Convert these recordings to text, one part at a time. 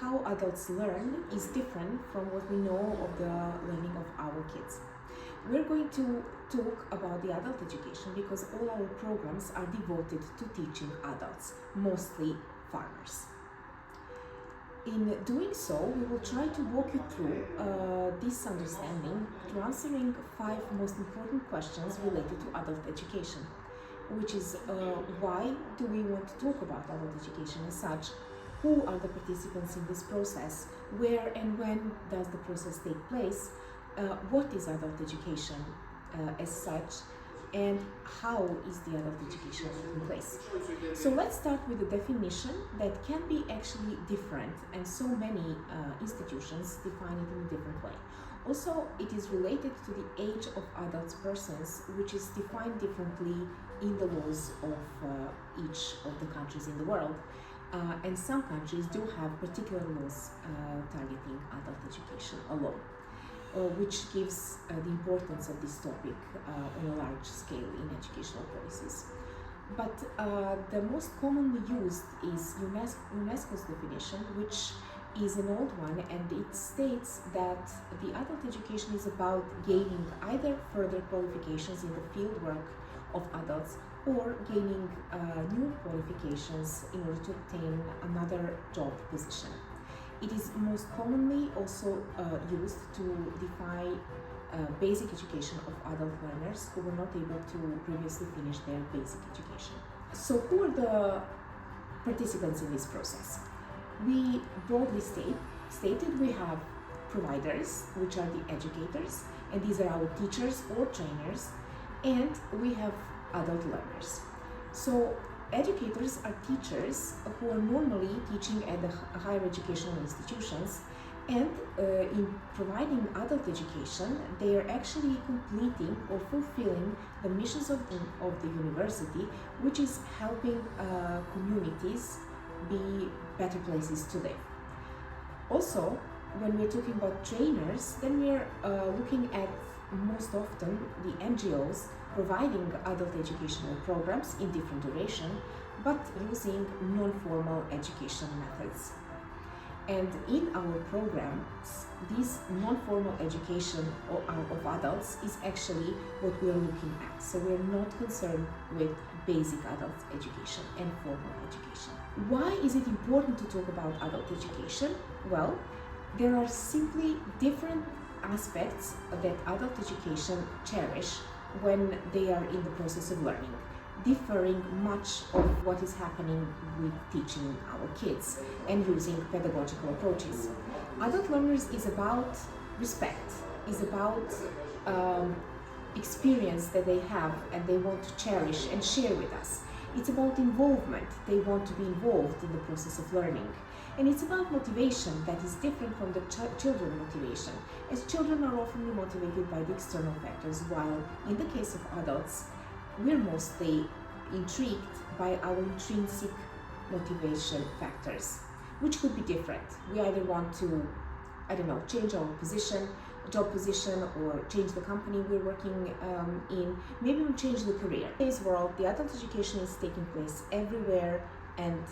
How adults learn is different from what we know of the learning of our kids. We're going to talk about the adult education because all our programs are devoted to teaching adults, mostly farmers. In doing so, we will try to walk you through this understanding through answering 5 most important questions related to adult education, which is why do we want to talk about adult education as such? Who are the participants in this process? Where and when does the process take place? What is adult education as such? And how is the adult education taking place? So let's start with the definition that can be actually different, and so many institutions define it in a different way. Also, it is related to the age of adult persons, which is defined differently in the laws of each of the countries in the world. And some countries do have particular laws targeting adult education alone, which gives the importance of this topic on a large scale in educational policies. But the most commonly used is UNESCO's definition, which is an old one, and it states that the adult education is about gaining either further qualifications in the field work of adults or gaining new qualifications in order to obtain another job position. It is most commonly also used to define basic education of adult learners who were not able to previously finish their basic education. So who are the participants in this process? We broadly stated we have providers, which are the educators, and these are our teachers or trainers, and we have adult learners. So educators are teachers who are normally teaching at the higher educational institutions, and in providing adult education, they are actually completing or fulfilling the missions of the university, which is helping communities be better places to live. Also, when we're talking about trainers, then we're looking at most often the NGOs providing adult educational programs in different duration, but using non-formal education methods. And in our programs, this non-formal education of adults is actually what we are looking at. So we're not concerned with basic adult education and formal education. Why is it important to talk about adult education? Well, there are simply different aspects that adult education cherish when they are in the process of learning, differing much of what is happening with teaching our kids and using pedagogical approaches. Adult learners is about respect, is about experience that they have and they want to cherish and share with us. It's about involvement. They want to be involved in the process of learning. And it's about motivation that is different from the children motivation, as children are often motivated by the external factors, while in the case of adults, we're mostly intrigued by our intrinsic motivation factors, which could be different. We either want to, change our job position, or change the company we're working in, maybe we change the career. In today's world, the adult education is taking place everywhere and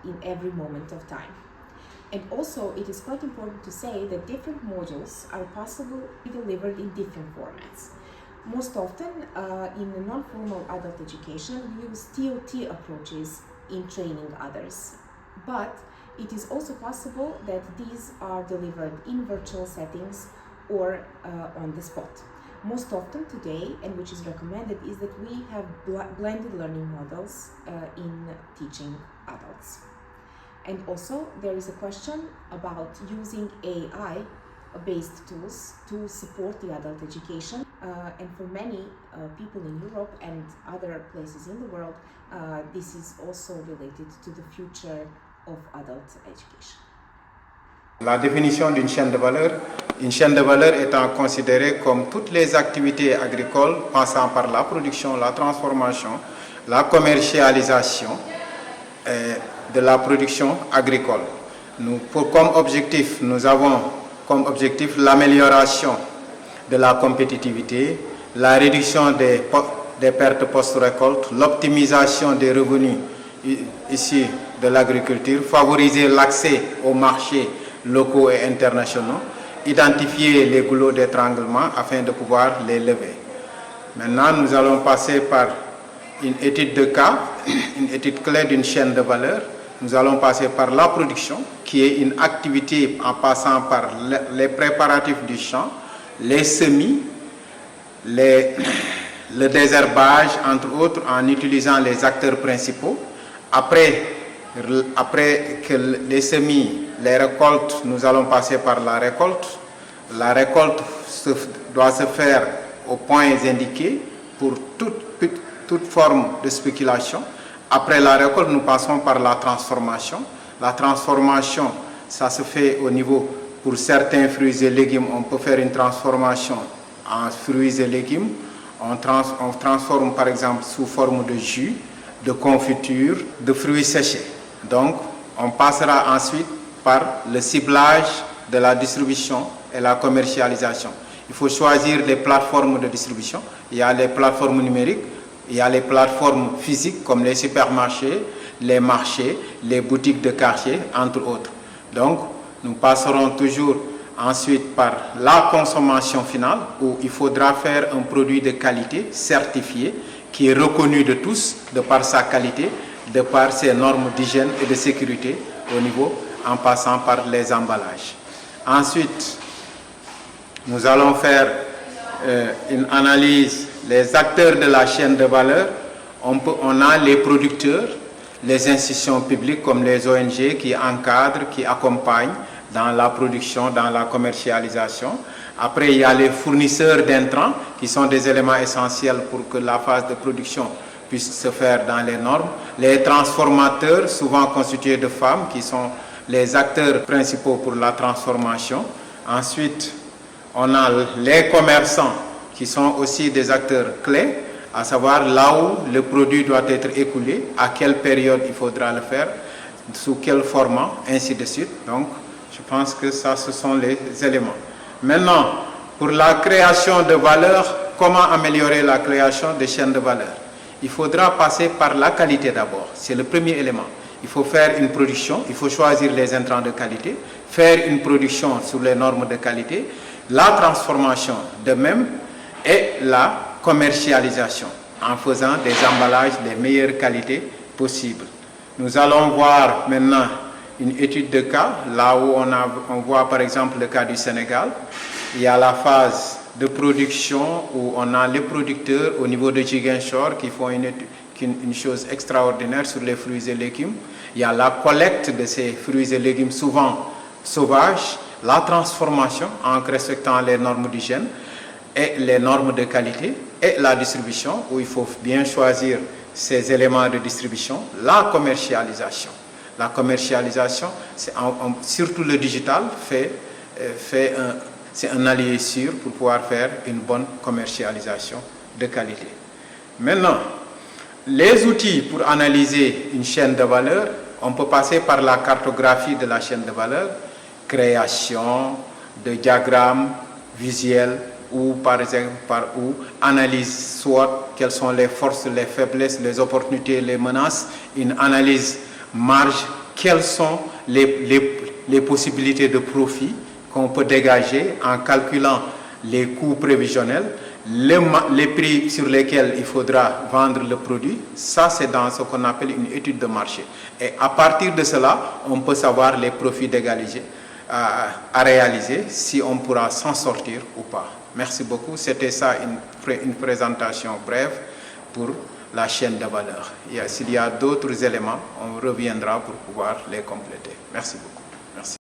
in every moment of time. And also, it is quite important to say that different modules are possible to be delivered in different formats. Most often, in the non-formal adult education, we use TOT approaches in training others. But it is also possible that these are delivered in virtual settings or on the spot. Most often today, and which is recommended, is that we have blended learning models in teaching adults. And also, there is a question about using AI-based tools to support the adult education. And for many people in Europe and other places in the world, this is also related to the future of adult education. La définition d'une chaîne de valeur. Une chaîne de valeur étant considérée comme toutes les activités agricoles passant par la production, la transformation, la commercialisation de la production agricole. Comme objectif, nous avons comme objectif l'amélioration de la compétitivité, la réduction des pertes post-récolte, l'optimisation des revenus issus de l'agriculture, favoriser l'accès aux marchés locaux et internationaux, identifier les goulots d'étranglement afin de pouvoir les lever. Maintenant, nous allons passer par une étude de cas, une étude clé d'une chaîne de valeur. Nous allons passer par la production, qui est une activité en passant par les préparatifs du champ, les semis, le désherbage, entre autres, en utilisant les acteurs principaux. Après que les semis, les récoltes, nous allons passer par la récolte. La récolte doit se faire aux points indiqués pour toute forme de spéculation. Après la récolte, nous passons par la transformation. La transformation, ça se fait au niveau, pour certains fruits et légumes, on peut faire une transformation en fruits et légumes. On transforme par exemple sous forme de jus, de confiture, de fruits séchés. Donc, on passera ensuite par le ciblage de la distribution et la commercialisation. Il faut choisir les plateformes de distribution. Il y a les plateformes numériques, il y a les plateformes physiques comme les supermarchés, les marchés, les boutiques de quartier, entre autres. Donc, nous passerons toujours ensuite par la consommation finale où il faudra faire un produit de qualité certifié qui est reconnu de tous de par sa qualité, de par ses normes d'hygiène et de sécurité au niveau en passant par les emballages. Ensuite, nous allons faire une analyse, les acteurs de la chaîne de valeur. On a les producteurs, les institutions publiques comme les ONG qui encadrent, qui accompagnent dans la production, dans la commercialisation. Après, il y a les fournisseurs d'intrants qui sont des éléments essentiels pour que la phase de production puisse se faire dans les normes. Les transformateurs, souvent constitués de femmes, qui sont les acteurs principaux pour la transformation. Ensuite, on a les commerçants qui sont aussi des acteurs clés, à savoir là où le produit doit être écoulé, à quelle période il faudra le faire, sous quel format, ainsi de suite. Donc, je pense que ça, ce sont les éléments. Maintenant, pour la création de valeur, comment améliorer la création des chaînes de valeur? Il faudra passer par la qualité d'abord. C'est le premier élément. Il faut faire une production, il faut choisir les intrants de qualité, faire une production sous les normes de qualité, la transformation de même et la commercialisation en faisant des emballages de meilleure qualité possible. Nous allons voir maintenant une étude de cas, là où on voit par exemple le cas du Sénégal. Il y a la phase de production où on a les producteurs au niveau de Ziguinchor qui font une chose extraordinaire sur les fruits et légumes. Il y a la collecte de ces fruits et légumes souvent sauvages, la transformation en respectant les normes d'hygiène et les normes de qualité et la distribution où il faut bien choisir ces éléments de distribution, la commercialisation. La commercialisation, surtout le digital, c'est un allié sûr pour pouvoir faire une bonne commercialisation de qualité. Maintenant, les outils pour analyser une chaîne de valeur, on peut passer par la cartographie de la chaîne de valeur, création de diagrammes visuels ou par exemple analyse soit quelles sont les forces, les faiblesses, les opportunités, les menaces, une analyse marge, quelles sont les possibilités de profit qu'on peut dégager en calculant les coûts prévisionnels, les prix sur lesquels il faudra vendre le produit. Ça, c'est dans ce qu'on appelle une étude de marché. Et à partir de cela, on peut savoir les profits dégagés à réaliser, si on pourra s'en sortir ou pas. Merci beaucoup. C'était ça une présentation brève pour la chaîne de valeur. S'il y a d'autres éléments, on reviendra pour pouvoir les compléter. Merci beaucoup. Merci.